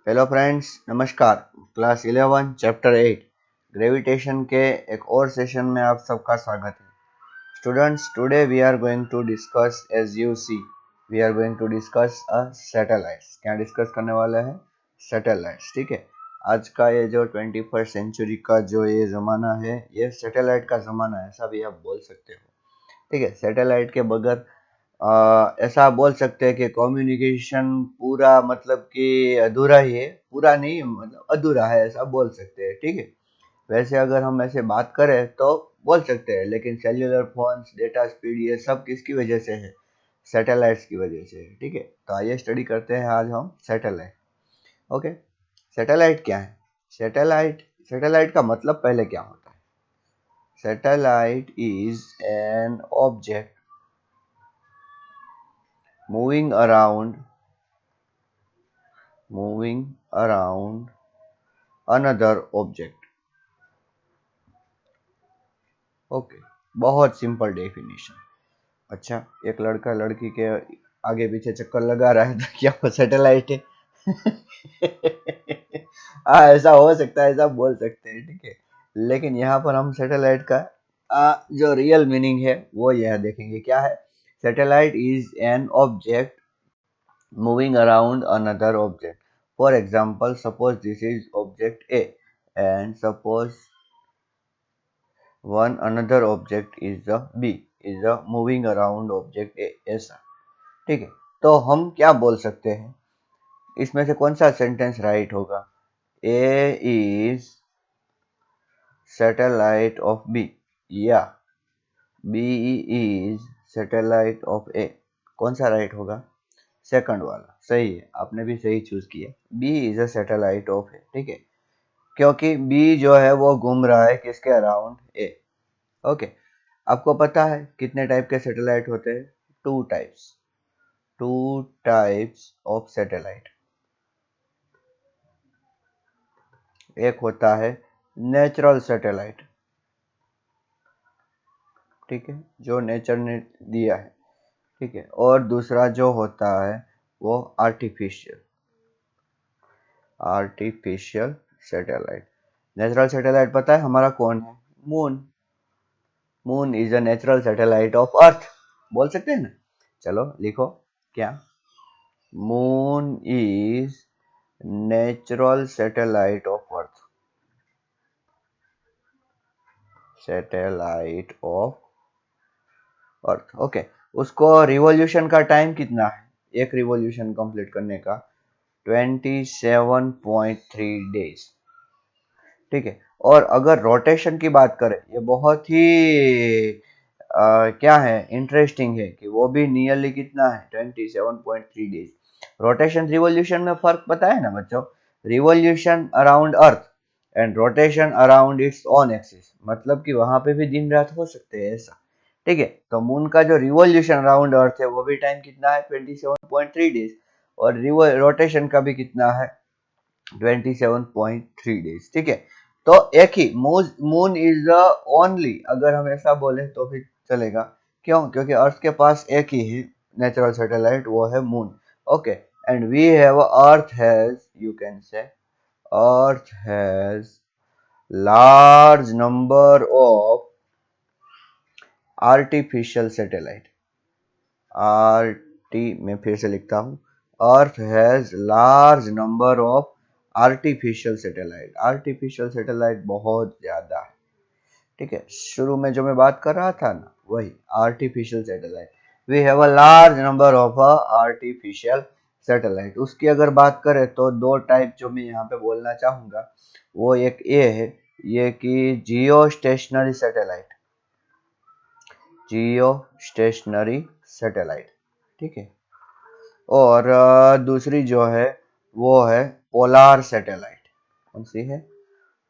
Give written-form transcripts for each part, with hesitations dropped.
Hello friends, नमस्कार। Class 11 chapter 8 gravitation के एक और सेशन में आप सबका स्वागत है। Students, today we are going to discuss, as you see, we are going to discuss a satellites. क्या डिस्कस करने वाले हैं? सैटेलाइट्स। ठीक है। आज का ये जो 21st सेंचुरी का जो ये ज़माना है, ये सैटेलाइट का ज़माना है, ऐसा भी आप बोल सकते हो। ठीक है। सैटेलाइट के बगैर ऐसा बोल सकते हैं कि कम्युनिकेशन पूरा मतलब कि अधूरा ही है। पूरा नहीं, मतलब अधूरा है, ऐसा बोल सकते हैं। ठीक है। वैसे अगर हम ऐसे बात करें तो बोल सकते हैं, लेकिन सेल्युलर फोन्स, डेटा स्पीड, ये सब किसकी वजह से है? सैटेलाइट्स की वजह से है। ठीक है। तो आइए स्टडी करते हैं आज हम सैटेलाइट। ओके। सैटेलाइट क्या है? सैटेलाइट सैटेलाइट का मतलब पहले क्या होता है? Satellite is an object moving around moving around another object. Okay. बहुत सिंपल डेफिनेशन। अच्छा, एक लड़का लड़की के आगे पीछे चक्कर लगा रहा है तो क्या वो सैटेलाइट है? हाँ, ऐसा हो सकता है, ऐसा बोल सकते हैं। ठीक है। लेकिन यहाँ पर हम सैटेलाइट का जो रियल मीनिंग है वो यह देखेंगे। क्या है? Satellite is an object moving around another object. For example, suppose this is object A and suppose one another object is the B, is the moving around object A, ऐसा। ठीक है। तो हम क्या बोल सकते हैं? इसमें से कौन सा सेंटेंस राइट होगा? A is satellite of B या B is satellite of A, कौन सा राइट होगा? सेकंड वाला सही है, आपने भी सही चूज किया। B is a satellite of A. ठीक है। क्योंकि बी जो है वो घूम रहा है किसके अराउंड? ए। ओके। आपको पता है कितने टाइप के सैटेलाइट होते हैं? Two types of satellite. एक होता है नेचुरल सैटेलाइट, ठीक है, जो नेचर ने दिया है। ठीक है। और दूसरा जो होता है वो artificial artificial satellite. Natural satellite पता है हमारा कौन है? Moon. Moon is a natural satellite of earth. बोल सकते हैं ना? चलो लिखो। क्या? Moon is natural satellite of earth. Satellite of earth. Okay. उसको रिवॉल्यूशन का टाइम कितना है एक रिवॉल्यूशन कंप्लीट करने का? 27.3 डेज। ठीक है। और अगर रोटेशन की बात करें, ये बहुत ही क्या है, इंटरेस्टिंग है कि वो भी नियरली कितना है? 27.3 डेज। रोटेशन रिवॉल्यूशन में फर्क पता है ना बच्चों? Revolution around earth and rotation around its own axis, मतलब कि वहां पे भी दिन रात हो सकते हैं, ऐसा। ठीक है। तो मून का जो रिवॉल्यूशन अराउंड अर्थ है वो भी टाइम कितना है? 27.3 डेज। और रोटेशन का भी कितना है? 27.3 डेज। ठीक है। तो एक ही मून इज द ओनली, अगर हम ऐसा बोले तो भी चलेगा। क्यों? क्योंकि अर्थ के पास एक ही है नेचुरल सैटेलाइट, वो है moon. Okay. And we have earth has, you can say, earth has large number of artificial satellite. आरटी मैं फिर से लिखता हूँ। Earth has large number of artificial satellite. Artificial satellite बहुत ज्यादा है। ठीक है। शुरू में जो मैं बात कर रहा था ना, वही artificial satellite. We have a large number of artificial satellite. उसकी अगर बात करें तो दो टाइप जो मैं यहाँ पे बोलना चाहूंगा, वो एक ये है, ये कि जियो stationery satellite. Geostationary satellite. ठीक है। और दूसरी जो है वो है पोलार सैटेलाइट। कौन सी है?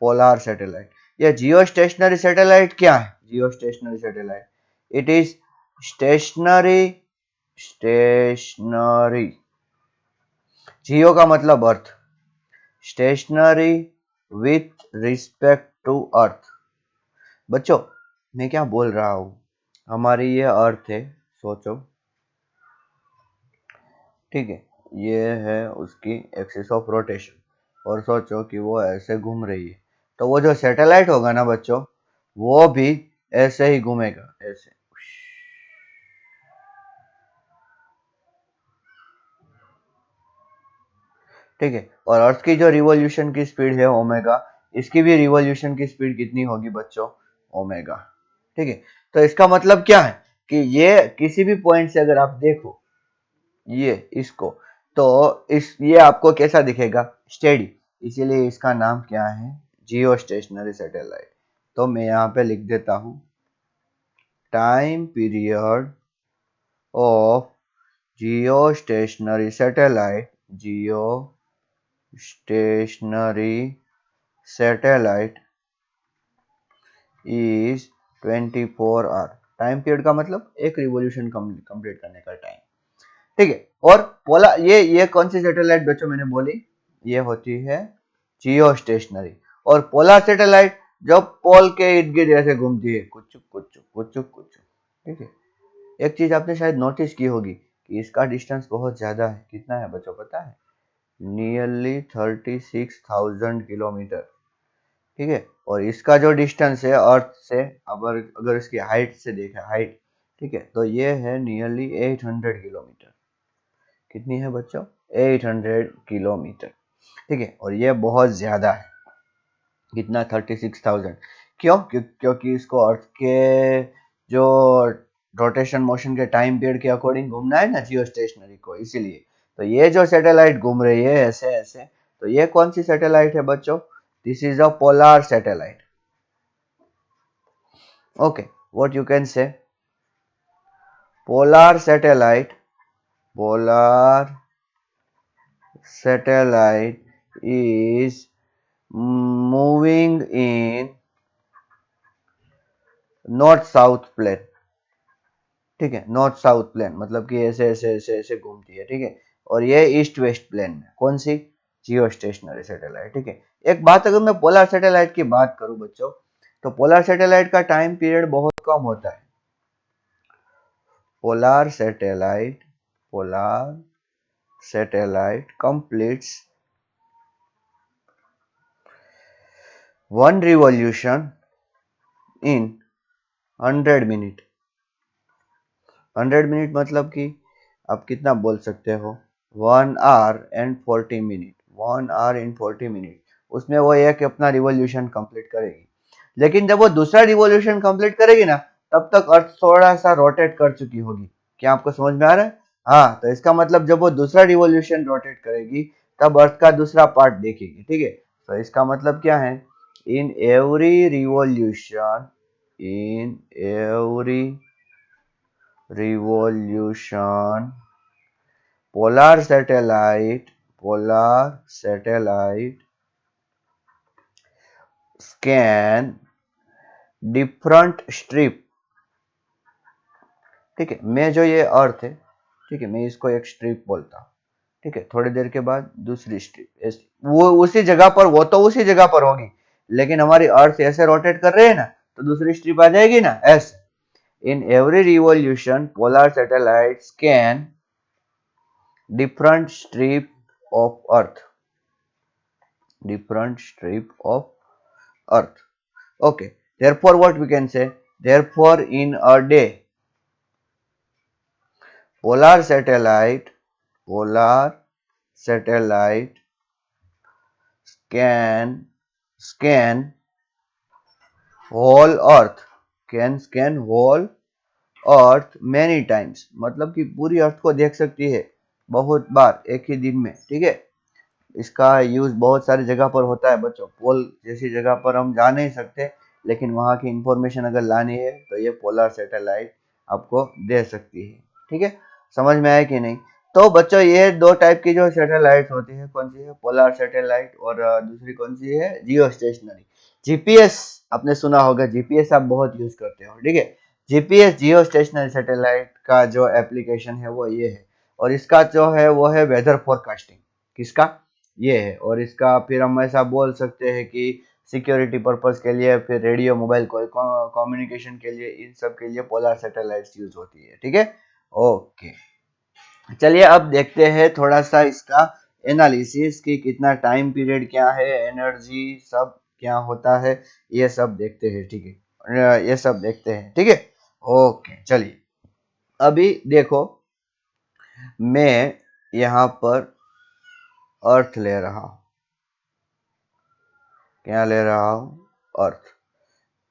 Polar satellite. यह जियो स्टेशनरी सैटेलाइट क्या है? Geostationary satellite, it is stationary. Stationary, geo का मतलब earth, stationary with respect to earth. बच्चों, मैं क्या बोल रहा हूं? हमारी ये अर्थ है, सोचो। ठीक है। ये है उसकी एक्सिस ऑफ रोटेशन और सोचो कि वो ऐसे घूम रही है, तो वो जो सैटेलाइट होगा ना बच्चों, वो भी ऐसे ही घूमेगा, ऐसे। ठीक है, और अर्थ की जो रिवॉल्यूशन की स्पीड है ओमेगा, इसकी भी रिवॉल्यूशन की स्पीड कितनी होगी बच्चों, ओमेगा। ठीक है, तो इसका मतलब क्या है कि ये किसी भी पॉइंट से अगर आप देखो ये इसको, तो इस ये आपको कैसा दिखेगा, स्टेडी। इसीलिए इसका नाम क्या है, जियो स्टेशनरी सैटेलाइट। तो मैं यहाँ पे लिख देता हूँ, time period of geostationary satellite, geostationary satellite is 24 hour. Time period का मतलब एक रिवॉल्यूशन कंप्लीट करने का टाइम। ठीक है, और पोला ये कौन सी सैटेलाइट बच्चों मैंने बोली, ये होती है जियो स्टेशनरी। और पोलर सैटेलाइट जो पोल के इर्द गिर्द ऐसे घूमती है, कुछ कुछ कुछ कुछ। ठीक है, एक चीज आपने शायद नोटिस की होगी कि इसका डिस्टेंस बहुत ज्यादा है। कितना है बच्चों पता है, नियरली 36,000 किलोमीटर। ठीक है, और इसका जो डिस्टेंस है अर्थ से, अगर अगर इसकी हाइट से देखा, हाइट, ठीक है, तो ये है नियरली 800 किलोमीटर। कितनी है बच्चों, 800 किलोमीटर। ठीक है, और ये बहुत ज्यादा है। कितना, 36,000। क्यों, क्योंकि इसको अर्थ के जो रोटेशन मोशन के टाइम पीरियड के अकॉर्डिंग घूमना है ना जियो स्टेशनरी को, इसीलिए। तो ये जो सैटेलाइट घूम रही है ऐसे ऐसे, तो ये कौन सी सैटेलाइट है बच्चों, this is a polar satellite. Okay, what you can say, polar satellite, polar satellite is moving in north south plane. ठीक है, नॉर्थ साउथ प्लेन मतलब कि ऐसे ऐसे ऐसे ऐसे घूमती है। ठीक है, और ये ईस्ट वेस्ट प्लेन में, कौन सी, जियो स्टेशनरी सैटेलाइट। ठीक है, एक बात अगर मैं पोलर सैटेलाइट की बात करूं बच्चों, तो पोलर सैटेलाइट का टाइम पीरियड बहुत कम होता है। Polar satellite, polar satellite completes one revolution in 100 minute. 100 minute मतलब कि आप कितना बोल सकते हो, 1 hour and 40 minute, 1 hour and 40 minute. उसमें वो एक अपना रिवॉल्यूशन कंप्लीट करेगी। लेकिन जब वो दूसरा रिवॉल्यूशन कंप्लीट करेगी ना, तब तक अर्थ थोड़ा सा रोटेट कर चुकी होगी। क्या आपको समझ में आ रहा है, हाँ, तो इसका मतलब जब वो दूसरा रिवॉल्यूशन रोटेट करेगी, तब अर्थ का दूसरा पार्ट देखेगी। ठीक है, तो इसका मतलब क्या है, in every revolution, in every revolution, polar satellite scan different strip। ठीक है, मैं जो ये अर्थ है, ठीक है, मैं इसको एक स्ट्रिप बोलता हूँ। ठीक है, थोड़ी देर के बाद दूसरी स्ट्रिप, वो उसी जगह पर, वो तो उसी जगह पर होगी, लेकिन हमारी अर्थ ऐसे रोटेट कर रही है ना, तो दूसरी स्ट्रिप आ जाएगी ना, ऐसे। In every revolution, polar satellites scan different strip of Earth. Different strip of Earth. Okay. Therefore, what we can say? Therefore, in a day, polar satellite, polar satellite scan whole Earth. Can scan whole earth many times, मतलब कि पूरी अर्थ को देख सकती है बहुत बार एक ही दिन में। ठीक है, इसका यूज बहुत सारी जगह पर होता है बच्चों। पोल जैसी जगह पर हम जा नहीं सकते, लेकिन वहां की इंफॉर्मेशन अगर लानी है तो ये पोलर सैटेलाइट आपको दे सकती है। ठीक है, समझ में आया कि नहीं। तो बच्चों ये दो टाइप की जो सैटेलाइट होती है, कौन सी है, पोलर सैटेलाइट, और दूसरी कौन सी है, जियो स्टेशनरी। जीपीएस आपने सुना होगा, जीपीएस आप बहुत यूज करते हो। ठीक है, जीपीएस जियो स्टेशनरी सैटेलाइट का जो एप्लीकेशन है वो ये है, और इसका जो है वो है वेदर फोरकास्टिंग। किसका, ये है। और इसका फिर हम ऐसा बोल सकते हैं कि सिक्योरिटी पर्पस के लिए, फिर रेडियो मोबाइल कम्युनिकेशन के लिए, इन सब के लिए पोलर सैटेलाइट्स यूज होती है। ठीक है, ओके। चलिए अब देखते हैं थोड़ा सा इसका एनालिसिस कि कितना टाइम पीरियड क्या है, एनर्जी सब क्या होता है, ये सब देखते हैं। ठीक है, ये सब देखते हैं। ठीक है, ओके चलिए। अभी देखो, मैं यहाँ पर अर्थ ले रहा हूँ। क्या ले रहा हूँ? अर्थ।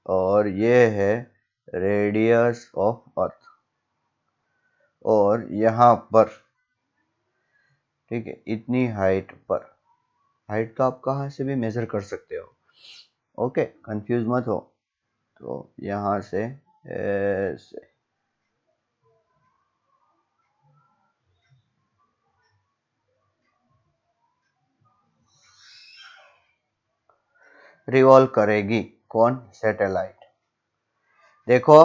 और ये है रेडियस ऑफ अर्थ। और यहाँ पर, ठीक है, इतनी हाइट पर, हाइट तो आप कहाँ से भी मेजर कर सकते हो। ओके, कंफ्यूज मत हो। तो यहाँ से ऐसे रिवॉल्व करेगी। कौन? सैटेलाइट। देखो,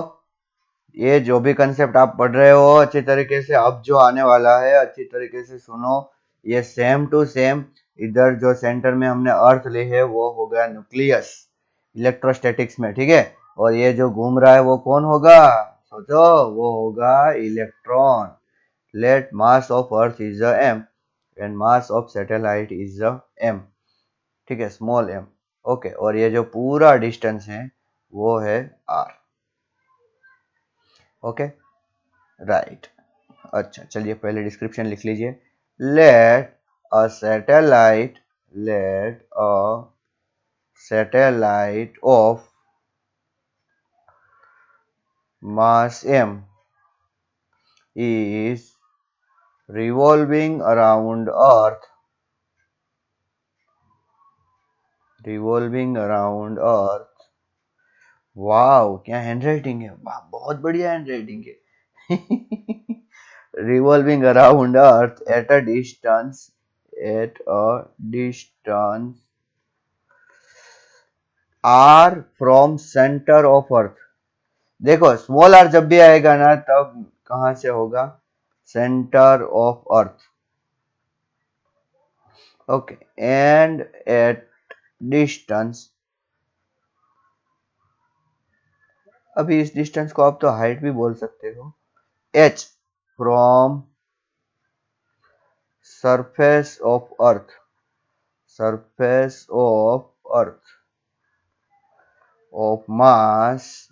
ये जो भी कंसेप्ट आप पढ़ रहे हो अच्छी तरीके से, अब जो आने वाला है अच्छी तरीके से सुनो। ये सेम टू सेम, इधर जो सेंटर में हमने अर्थ ली है वो हो गया न्यूक्लियस इलेक्ट्रोस्टैटिक्स में। ठीक है, और ये जो घूम रहा है वो कौन होगा? सोचो, वो होगा electron. Let mass of earth is a m and mass of satellite is a m। ठीक है, स्मॉल m। ओके, और ये जो पूरा डिस्टेंस है वो है r। Okay, right. अच्छा चलिए, पहले डिस्क्रिप्शन लिख लीजिए। Let a satellite, let a satellite of mass m is revolving around earth, revolving around earth। Wow, क्या हैंडराइटिंग है! वाह, बहुत बढ़िया हैंडराइटिंग है। revolving around earth at a distance, at a distance r from center of earth। देखो, small are जब भी आएगा ना, तब कहां से होगा? Centre of earth. Okay, and at distance, अभी इस डिस्टेंस को आप तो हाइट भी बोल सकते हो, h from surface of earth, surface of earth of mass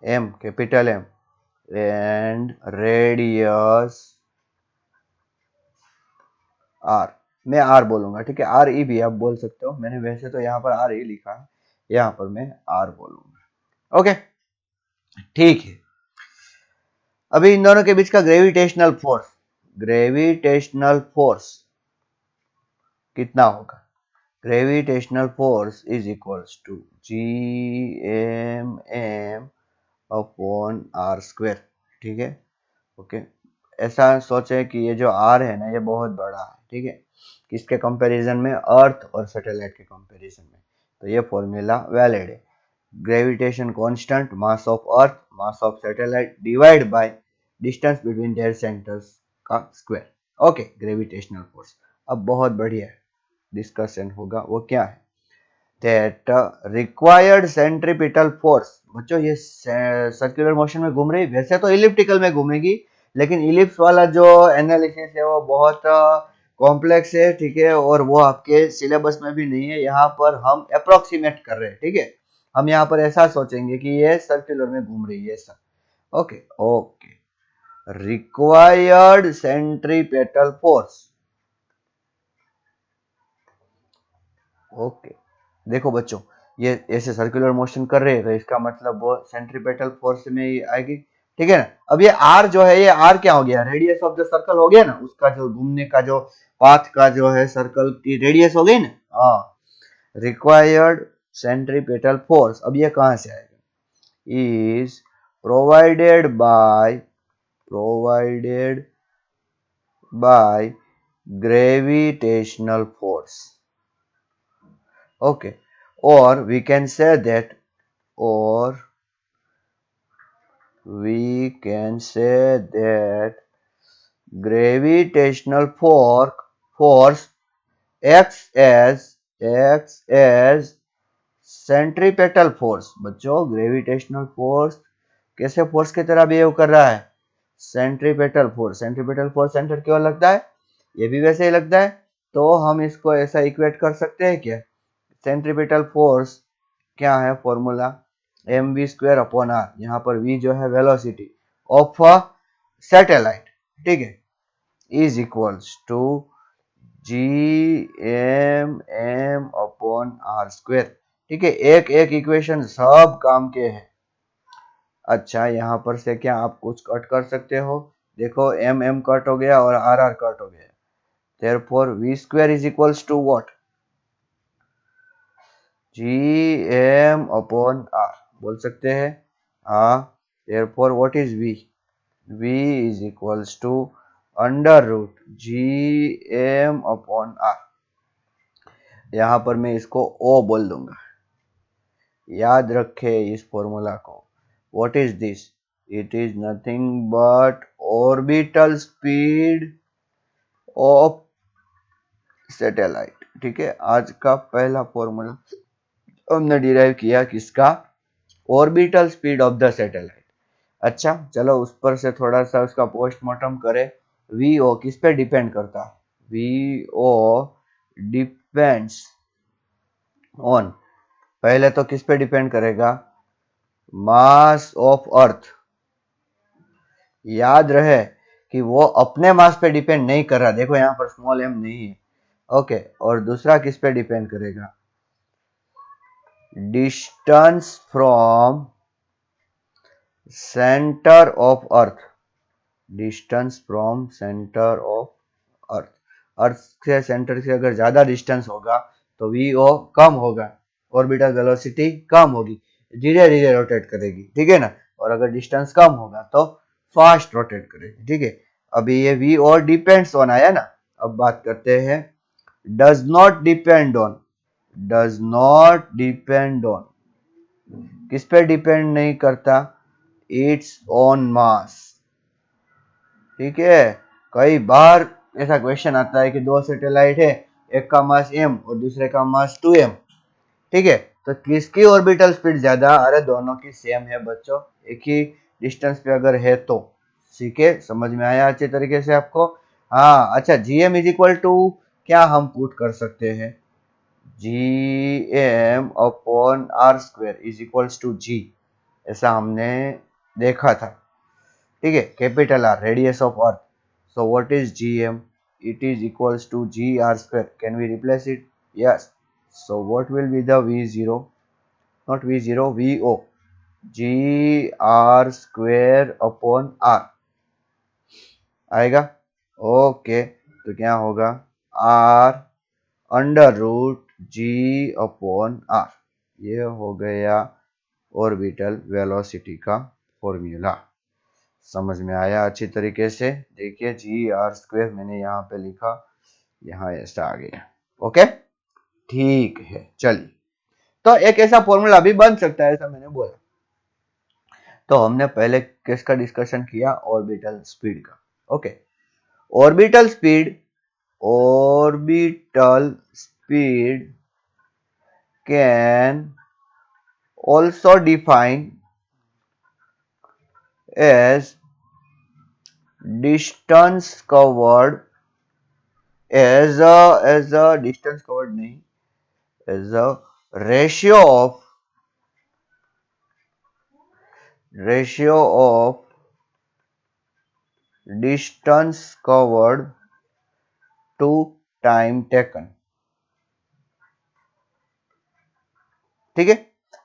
m, capital M, and radius r। मैं r बोलूंगा, ठीक है, आर ई भी आप बोल सकते हो। मैंने वैसे तो यहाँ पर आर ई लिखा है, यहाँ पर मैं r बोलूंगा। ओके, ठीक है। अभी इन दोनों के बीच का ग्रेविटेशनल फोर्स, ग्रेविटेशनल फोर्स कितना होगा? Gravitational force is equals to GMM upon r square. ठीक है, ओके। ऐसा सोचे कि ये जो आर है ना, ये बहुत बड़ा है। ठीक है, किसके कंपैरिजन में? अर्थ और सैटेलाइट के कंपैरिजन में। तो ये फॉर्मूला वैलिड है। Gravitation constant, mass of earth, mass of satellite divide by distance between their centres का स्क्वायर। Okay, gravitational force. अब बहुत बढ़िया डिस्कशन होगा, वो क्या है? That required centripetal force. बच्चों, ये सर्कुलर मोशन में घूम रही, वैसे तो इलिप्टिकल में घूमेगी, लेकिन इलिप्स वाला जो एनालिसिस है वो बहुत कॉम्प्लेक्स है। ठीक है, और वो आपके सिलेबस में भी नहीं है। यहाँ पर हम अप्रोक्सीमेट कर रहे हैं। ठीक है, हम यहाँ पर ऐसा सोचेंगे कि ये सर्कुलर में घूम रही है, ऐसा। Okay okay, required centripetal force. Okay, देखो बच्चों, ये ऐसे सर्कुलर मोशन कर रहे हैं, तो इसका मतलब वो सेंट्रीपेटल फोर्स में ही आएगी। ठीक है ना? अब ये आर जो है, ये आर क्या हो गया? रेडियस ऑफ द सर्कल हो गया ना, उसका जो घूमने का जो पाथ का जो है, सर्कल की रेडियस हो गई ना। हाँ, रिक्वायर्ड सेंट्रीपेटल फोर्स, अब ये कहां से आएगा? Is provided by, provided by gravitational force. Okay, or we can say that, or we can say that gravitational force acts as centripetal force। बच्चों, ग्रेविटेशनल फोर्स कैसे फोर्स की तरह बिहेव कर रहा है? Centripetal force, centripetal force centre की ओर लगता है, ये भी वैसे ही लगता है, तो हम इसको ऐसा इक्वेट कर सकते हैं क्या? सेंट्रीपेटल फोर्स क्या है फॉर्मूला? mv² अपॉन आर, यहाँ पर v जो है वेलोसिटी ऑफ अ सैटेलाइट, ठीक है, is equals to gm upon r square, ठीक है। एक एक इक्वेशन सब काम के हैं। अच्छा, यहाँ पर से क्या आप कुछ कट कर सकते हो? देखो m कट हो गया और r कट हो गया, therefore v² is equals to what? gm upon r बोल सकते हैं। हाँ, therefore what is v? v is equals to under root gm upon r। यहाँ पर मैं इसको o बोल दूंगा, याद रखे इस फॉर्मूला को। What is this? It is nothing but orbital speed of satellite, ठीक है। आज का पहला फॉर्मूला हमने डिराइव किया किसका? Orbital speed of the satellite. अच्छा, चलो उस पर से थोड़ा सा उसका पोस्टमार्टम करें। वीओ किस पे डिपेंड करता है? वीओ डिपेंड्स ऑन, पहले तो किस पे डिपेंड करेगा? मास ऑफ अर्थ। याद रहे कि वो अपने मास पे डिपेंड नहीं कर रहा, देखो यहाँ पर स्मॉल m नहीं है, ओके। और दूसरा किस पे डिपेंड करेगा? Distance from centre of earth, distance from centre of earth. Earth से सेंटर से अगर ज्यादा डिस्टेंस होगा तो वीओ कम होगा, ऑर्बिटल वेलोसिटी कम होगी, धीरे धीरे रोटेट करेगी, ठीक है ना। और अगर डिस्टेंस कम होगा तो फास्ट रोटेट करेगी, ठीक है। अभी ये वीओ डिपेंड्स ऑन आया ना, अब बात करते हैं does not depend on. Does not depend on किस पे डिपेंड नहीं करता? इट्स ऑन मास, ठीक है। कई बार ऐसा क्वेश्चन आता है कि दो सैटेलाइट है, एक का मास m और दूसरे का मास 2m, ठीक है, तो किसकी ऑर्बिटल स्पीड ज्यादा? अरे दोनों की सेम है बच्चों, एक ही डिस्टेंस पे अगर है तो। ठीक है, समझ में आया अच्छे तरीके से आपको? हाँ, अच्छा, gm इज इक्वल टू क्या हम पुट कर सकते हैं? gm upon r square is equals to g, ऐसा हमने देखा था, ठीक है। Capital R radius of earth, so what is gm? It is equals to gr square. Can we replace it? Yes. So what will be the v0? Not v0, vo, gr square upon r आएगा, ओके। तो क्या होगा? r under root g upon r, ये हो गया orbital velocity का formula. समझ में आया अच्छी तरीके से? देखिए gr² मैंने यहाँ पे लिखा, यहाँ ऐसा आ गया, ओके, ठीक है। चलिए, तो एक ऐसा फॉर्मूला भी बन सकता है, ऐसा मैंने बोला। तो हमने पहले किसका डिस्कशन किया? ऑर्बिटल स्पीड का, okay. Orbital speed, orbital speed can also define as distance covered, as a distance covered नहीं, as a ratio of distance covered to time taken, ठीक है।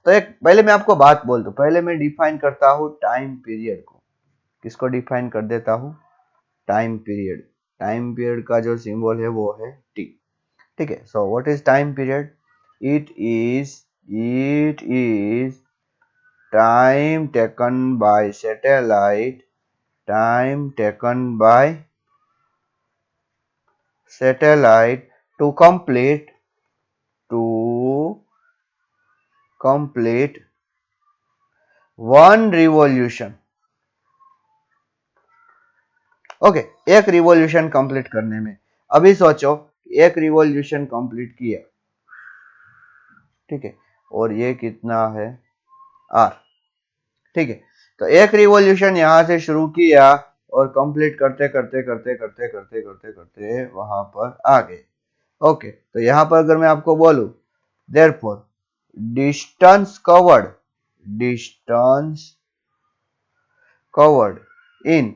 तो एक पहले मैं आपको बात बोल दूं, पहले मैं डिफाइन करता हूं टाइम पीरियड को। किसको डिफाइन कर देता हूं? Time period. टाइम पीरियड का जो सिंबल है वो है टी, ठीक है। So what is time period? It is time taken by satellite, time taken by satellite to complete one revolution, okay. एक रिवॉल्यूशन कंप्लीट करने में, अभी सोचो एक रिवॉल्यूशन कंप्लीट किया, ठीक है, और ये कितना है? आर, ठीक है। तो एक रिवॉल्यूशन यहां से शुरू किया, और कंप्लीट करते करते करते करते करते करते करते वहां पर आ गए। ओके, तो यहां पर अगर मैं आपको बोलूं therefore distance covered, distance covered in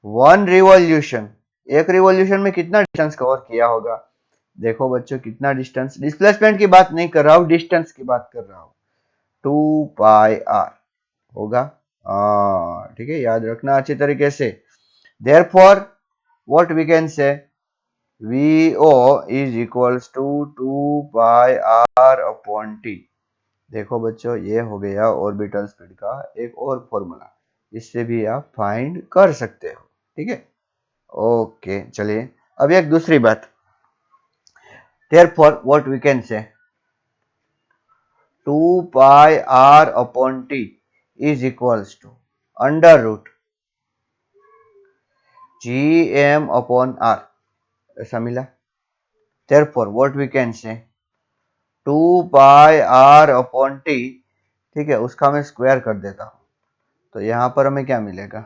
one revolution, एक रिवॉल्यूशन में कितना डिस्टेंस कवर किया होगा। देखो बच्चों कितना डिस्टेंस, डिस्प्लेसमेंट की बात नहीं कर रहा हूं, डिस्टेंस की बात कर रहा हूं। 2πr होगा। ठीक है, याद रखना अच्छी तरीके से। therefore what we can say, vo is equals to 2πr upon t। देखो बच्चों ये हो गया ऑर्बिटल स्पीड का एक और फॉर्मूला, इससे भी आप फाइंड कर सकते हो। ठीक है, ओके चलिए अब एक दूसरी बात। therefore what we can say, 2πr upon t is equals to under root gm upon r, ऐसा मिला। therefore what we can say, 2πr upon t, ठीक है, उसका मैं स्क्वायर कर देता हूं, तो यहां पर हमें क्या मिलेगा,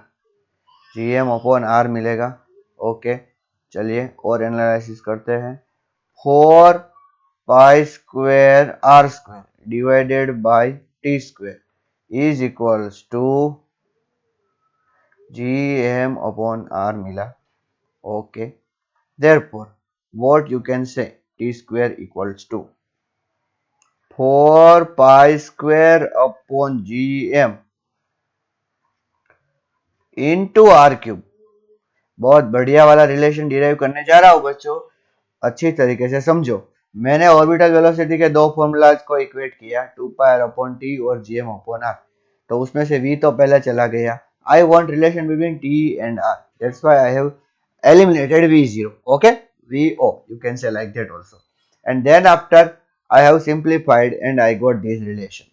gm अपॉन r मिलेगा। ओके चलिए और एनालिसिस करते हैं। 4π² r square divided by t square is equals to gm upon r मिला। Okay therefore what you can say, t square equals to 4π² upon gm into r cube. बहुत बढ़िया वाला relation derive करने जा रहा हूं बच्चों, अच्छी तरीके से समझो। मैंने ऑर्बिटल वेलोसिटी के दो फॉर्मूलाज को इक्वेट किया, 2πr अपॉन टी और gm अपॉन r, तो उसमें से v तो पहले चला गया। I want relation between t and r, that's why I have eliminated v0। Okay, vo you can say like that also, and then after I have simplified and I got this relation।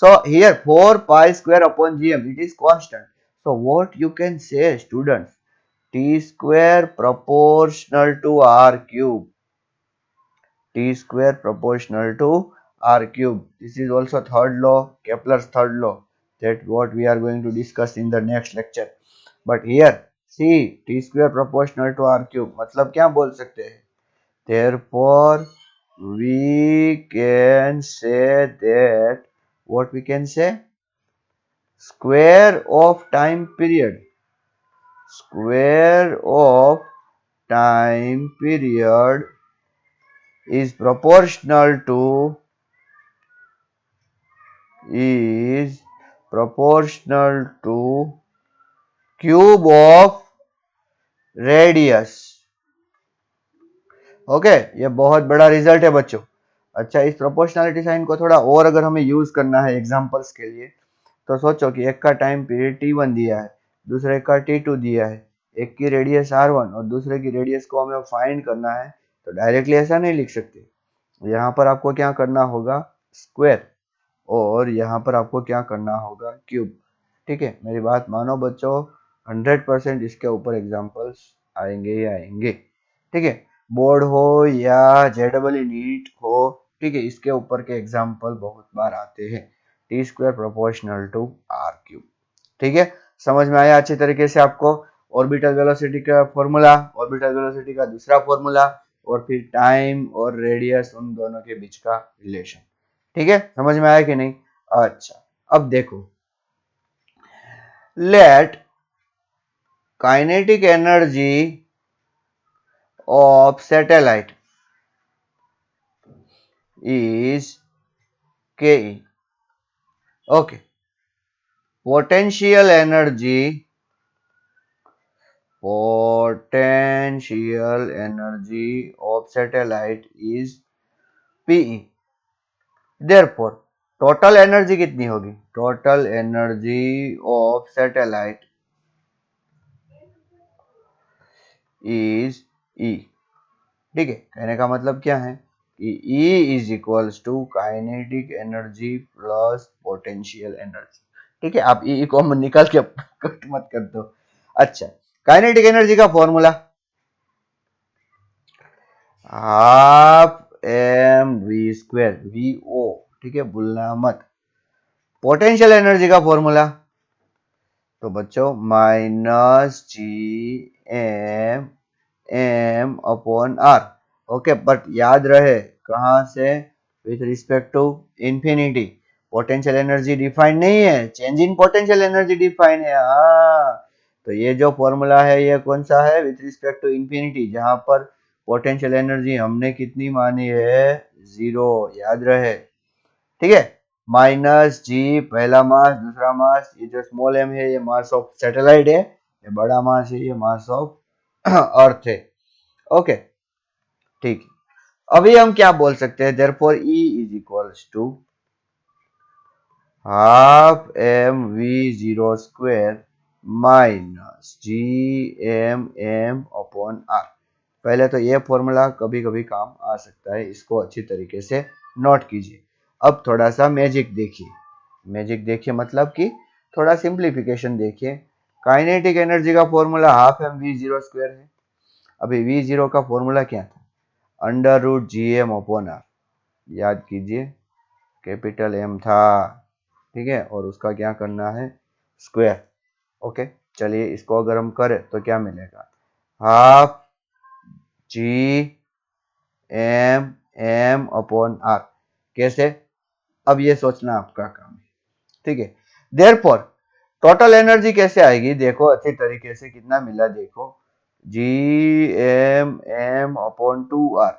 so here 4π² upon gm, it is constant, so what you can say students, t square proportional to r cube, t square proportional to r cube. This is also third law, Kepler's third law, that what we are going to discuss in the next lecture। but here see t square proportional to r cube मतलब क्या बोल सकते हैं, therefore we can say that, what we can say, square of time period, square of time period is proportional to cube of radius। Okay, ये बहुत बड़ा result है बच्चों। अच्छा, इस प्रोपोर्शनलिटी साइन को थोड़ा और अगर हमें यूज करना है एग्जांपल्स के लिए, तो सोचो कि एक का टाइम पीरियड t1 दिया है, दूसरे का t2 दिया है, एक की रेडियस r1 और दूसरे की रेडियस को हमें फाइंड करना है, तो डायरेक्टली ऐसा नहीं लिख सकते। यहाँ पर आपको क्या करना होगा, स्क्वायर, और यहाँ पर आपको क्या करना होगा, क्यूब। ठीक है, मेरी बात मानो बच्चों, 100% इसके ऊपर एग्जांपल्स आएंगे ही आएंगे। ठीक है, बोर्ड हो या जेडबल नीट हो, ठीक है, इसके ऊपर के एग्जांपल बहुत बार आते हैं। T square proportional to r cube. ठीक है, समझ में आया अच्छी तरीके से आपको। ऑर्बिटल वेलोसिटी का फॉर्मूला, ऑर्बिटल वेलोसिटी का दूसरा फॉर्मूला, और फिर टाइम और रेडियस, उन दोनों के बीच का रिलेशन। ठीक है, समझ में आया कि नहीं। अच्छा, अब देखो, let kinetic energy of satellite is Ke। Okay, potential energy of satellite is Pe। therefore total energy कितनी होगी, total energy of satellite is E। ठीक है, कहने का मतलब क्या है कि E is equals to kinetic energy plus potential energy. ठीक है, आप E कॉमन निकाल के कट मत कर दो। अच्छा, काइनेटिक एनर्जी का formula half M we square, VO। ठीक है, भूलना मत। पोटेंशियल एनर्जी का फॉर्मूला तो बच्चों minus G M M upon r. Okay, but याद रहे कहाँ से, with respect to infinity. Potential energy define नहीं है, change in potential energy define है। हाँ, तो ये जो फॉर्मूला है ये कौन सा है, विथ रिस्पेक्ट टू इंफिनिटी, जहां पर पोटेंशियल एनर्जी हमने कितनी मानी है, 0। याद रहे, ठीक है। माइनस जी पहला मास, दूसरा मास, ये जो स्मॉल एम है ये मास ऑफ सैटेलाइट है, ये बड़ा मास है ये मास ऑफ अर्थ है। ओके, ठीक है। अभी हम क्या बोल सकते हैं, therefore E is equals to half M we zero square minus G M M upon r. पहले तो ये फॉर्मूला कभी कभी काम आ सकता है, इसको अच्छी तरीके से नोट कीजिए। अब थोड़ा सा मैजिक देखिए, मैजिक देखिए मतलब कि थोड़ा सिंप्लीफिकेशन देखिए। काइनेटिक एनर्जी का formula half M we zero square है। अभी वी जीरो का फॉर्मूला क्या था, under root G M upon r. याद कीजिए, कैपिटल एम था, ठीक है, और उसका क्या करना है, स्क्वायर। ओके, चलिए इसको अगर हम करें तो क्या मिलेगा, half G M M upon r. कैसे, अब ये सोचना आपका काम है, ठीक है। देयरफॉर टोटल एनर्जी कैसे आएगी, देखो अच्छी तरीके से कितना मिला, देखो G M M upon two R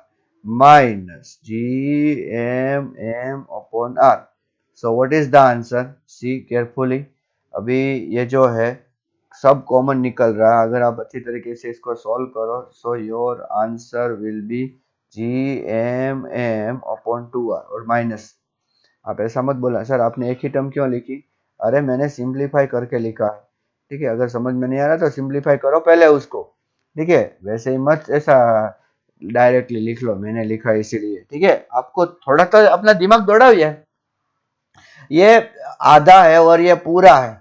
minus G M M upon R. So what is the answer, see carefully. अभी ये जो है सब कॉमन निकल रहा है, अगर आप अच्छी तरीके से इसको सॉल्व करो, so your answer will be G M M upon two R और माइनस। आप ऐसा मत बोला सर आपने एक ही टर्म क्यों लिखी, अरे मैंने सिंप्लीफाई करके लिखा है, ठीक है। अगर समझ में नहीं आ रहा तो सिंप्लीफाई करो पहले उसको, ठीक है। वैसे ही मत ऐसा डायरेक्टली लिख लो मैंने लिखा इसीलिए, ठीक है। आपको थोड़ा तो अपना दिमाग दौड़ाइए, ये आधा है और ये पूरा है।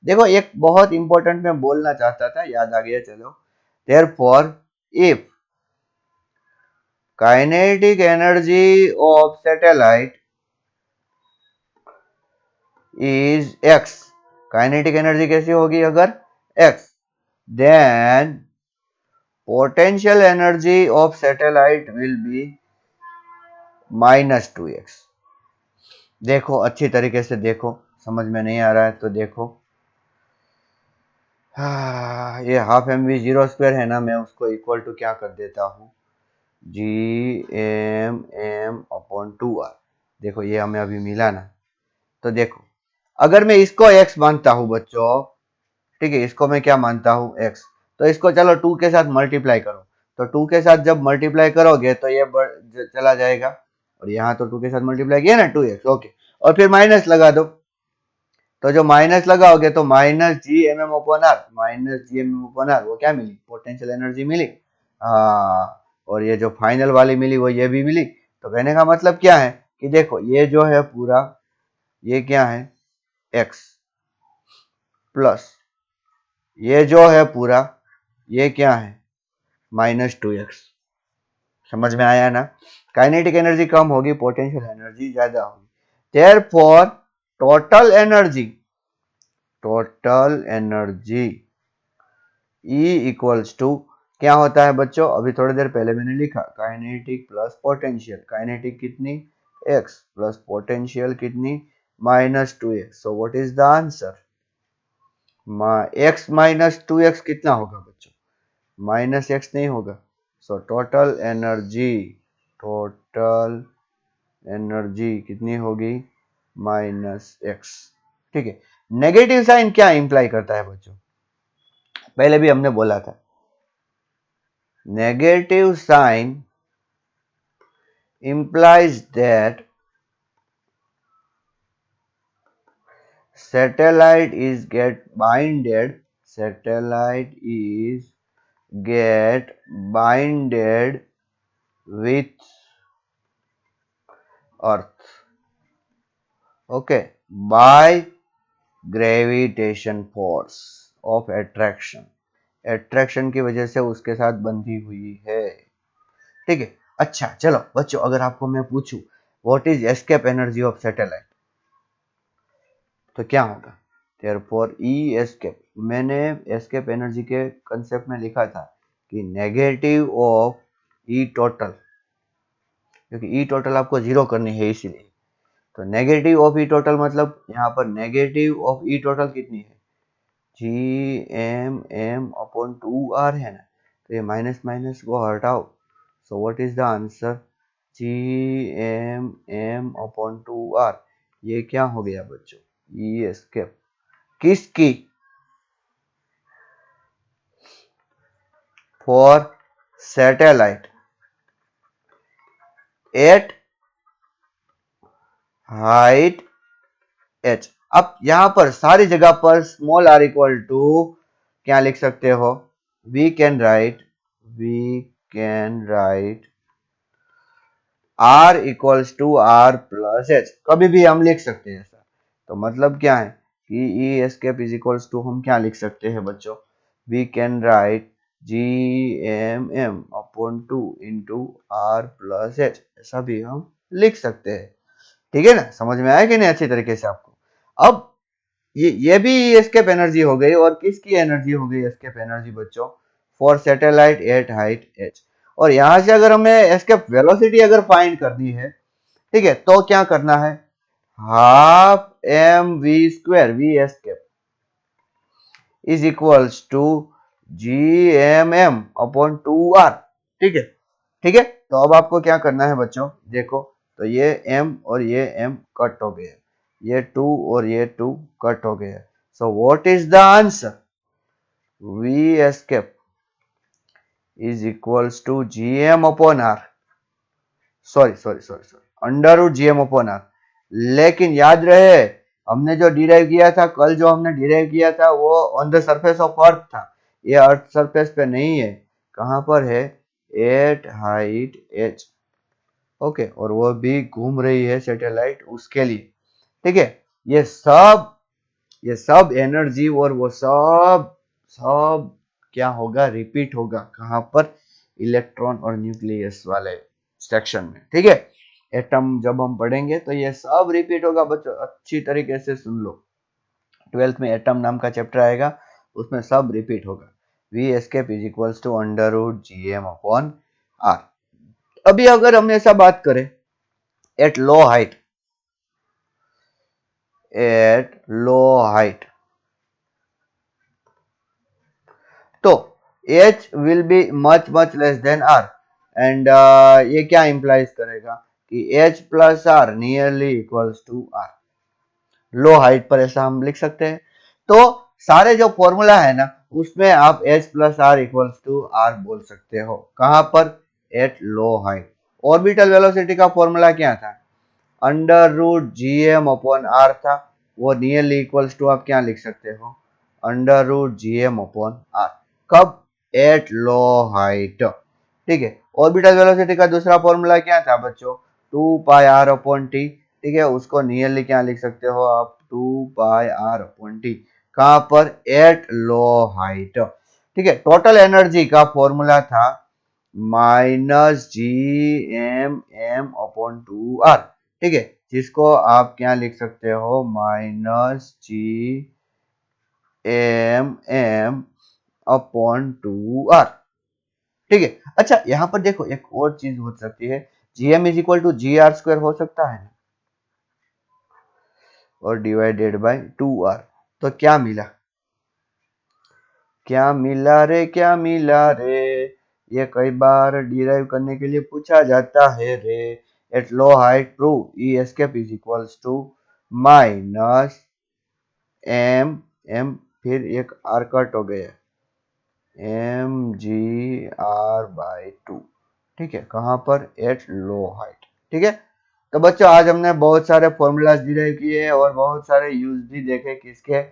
देखो एक बहुत इंपॉर्टेंट मैं बोलना चाहता था, याद आ गया, चलो। Therefore if kinetic energy of satellite is x, kinetic energy कैसी होगी अगर x, then potential energy of satellite will be -2x। देखो अच्छी तरीके से देखो, समझ में नहीं आ रहा है तो देखो, ये half M we zero square है ना, मैं उसको इक्वल टू क्या कर देता हूँ, G M M upon two R. देखो ये हमें अभी मिला ना, तो देखो अगर मैं इसको x मानता हूँ बच्चों, ठीक है, इसको मैं क्या मानता हूँ x, तो इसको चलो 2 के साथ मल्टीप्लाई करो, तो 2 के साथ जब मल्टीप्लाई करोगे तो ये चला जाएगा, और यहाँ तो 2 के साथ मल्टीप्लाई किया ना 2x, ओके, और फिर माइनस लगा दो, तो जो माइनस लगाओगे तो minus G M M upon R, minus G M M upon R, वो क्या मिली, पोटेंशियल एनर्जी मिली। और ये जो फाइनल वाली मिली वो ये भी मिली। तो कहने का मतलब क्या है कि देखो ये जो है पूरा, ये क्या है x प्लस ये जो है पूरा, ये क्या है -2x। समझ में आया ना, काइनेटिक एनर्जी कम होगी, पोटेंशियल एनर्जी ज्यादा होगी। Therefore total energy E equals to क्या होता है बच्चों, अभी थोड़ी देर पहले मैंने लिखा, काइनेटिक प्लस पोटेंशियल। काइनेटिक कितनी x प्लस पोटेंशियल कितनी -2x। So what is the answer, x -2x कितना होगा बच्चों, -x नहीं होगा। सो टोटल एनर्जी कितनी होगी, -x, ठीक है। नेगेटिव साइन क्या इंप्लाई करता है बच्चों, पहले भी हमने बोला था, negative sign implies that satellite is get binded with earth, okay, by gravitation force of attraction की वजह से उसके साथ बंधी हुई है, ठीक है। अच्छा चलो बच्चों, अगर आपको मैं पूछूं what is escape energy of satellite, तो क्या होगा, देयरफॉर ई एस्केप, मैंने एस्केप एनर्जी के कंसेप्ट में लिखा था कि नेगेटिव ऑफ ई टोटल, क्योंकि ई टोटल आपको जीरो करनी है इसीलिए। तो नेगेटिव ऑफ ई टोटल मतलब यहाँ पर नेगेटिव ऑफ ई टोटल कितनी है, G M M upon 2 R है ना, तो ये माइनस माइनस को हटाओ, so what is the answer, G M M upon 2 R. ये क्या हो गया बच्चों, ई एस्केप किसकी, for satellite at height H. अब यहां पर सारी जगह पर स्मॉल आर इक्वल टू क्या लिख सकते हो, we can write R equals to R plus H, कभी भी हम लिख सकते हैं ऐसा। तो मतलब क्या है कि E escape is equals to हम क्या लिख सकते हैं बच्चों, we can write G M M upon 2 into R plus H, ऐसा भी हम लिख सकते हैं। ठीक है ना, समझ में आया कि नहीं अच्छी तरीके से आपको। अब ये भी एस्केप एनर्जी हो गई, और किसकी एनर्जी हो गई एस्केप एनर्जी बच्चों, for satellite at height H. और यहां से अगर हमें एस्केप वेलोसिटी अगर फाइंड करनी है, ठीक है, तो क्या करना है, half M we square V escape is equals to G M M upon 2 R. ठीक है, ठीक है। तो अब आपको क्या करना है बच्चों, देखो, तो ये m और ये m कट हो गए, ये 2 और ये 2 कट हो गए। So what is the answer, v escape is equals to gm upon r, sorry under root GM upon R. लेकिन याद रहे, हमने जो डिराइव किया था कल, जो हमने डिराइव किया था वो on the surface of earth था, ये अर्थ सरफेस पे नहीं है, कहां पर है, एट हाइट एच। ओके, और वो भी घूम रही है सैटेलाइट उसके लिए। ठीक है, ये सब एनर्जी और वो सब सब क्या होगा, रिपीट होगा, कहां पर, इलेक्ट्रॉन और न्यूक्लियस वाले सेक्शन में। ठीक है, एटम जब हम पढ़ेंगे तो ये सब रिपीट होगा बच्चों, अच्छी तरीके से सुन लो। 12th में एटम नाम का चैप्टर आएगा, उसमें सब रिपीट होगा। V escape is equals to under root G M upon R. अभी अगर हम ऐसा बात करें एट लो हाइट, तो h will be much less than r, and ये क्या इंप्लाइज करेगा कि h plus R nearly equals to r। Low height पर ऐसा हम लिख सकते हैं। तो सारे जो फॉर्मूला है ना, उसमें आप h plus R equals to r बोल सकते हो, कहां पर, at low height. Orbital velocity का फॉर्मूला क्या था, under root G M upon R था, वो नियरली इक्वल्स टू आप क्या लिख सकते हो, under root G M upon R. कब, एट लो हाइट। ठीक है, ऑर्बिटल वेलोसिटी का दूसरा फॉर्मूला क्या था बच्चों, 2 पाई आर अपॉन टी। ठीक है, उसको नियरली क्या लिख सकते हो आप, 2 पाई आर अपॉन टी, कहां पर, एट लो हाइट। ठीक है, टोटल एनर्जी का फॉर्मूला था minus G M M upon 2 R. ठीक है, जिसको आप क्या लिख सकते हो, minus G M M upon 2 R. ठीक है, अच्छा यहां पर देखो एक और चीज हो सकती है, GM is equal to G R square हो सकता है, और डिवाइडेड बाय 2 आर। तो क्या मिला, क्या मिला रे, क्या मिला रे, ये कई बार डिराइव करने के लिए पूछा जाता है रे। At low height prove E escape is equals to minus M M, फिर एक आर कट हो गया, एम जी आर बाई 2। ठीक है, कहां पर, एट लो हाइट। ठीक है, तो बच्चों आज हमने बहुत सारे फॉर्मूलाज डिराइव किए और बहुत सारे यूज भी देखे किसके,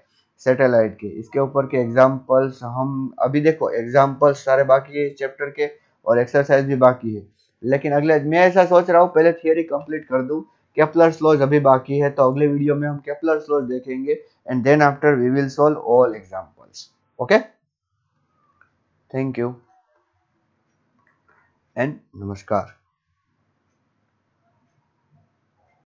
सैटेलाइट के। इसके ऊपर के एग्जांपल्स हम अभी देखो, एग्जांपल्स सारे बाकी है चैप्टर के, और एक्सरसाइज भी बाकी है। लेकिन अगले, मैं ऐसा सोच रहा हूँ पहले थियरी कंप्लीट कर दूं, केपलर्स लॉज अभी बाकी है, तो अगले वीडियो में हम केपलर्स लॉज देखेंगे, and then after we will solve all examples. Okay, thank you and नमस्कार।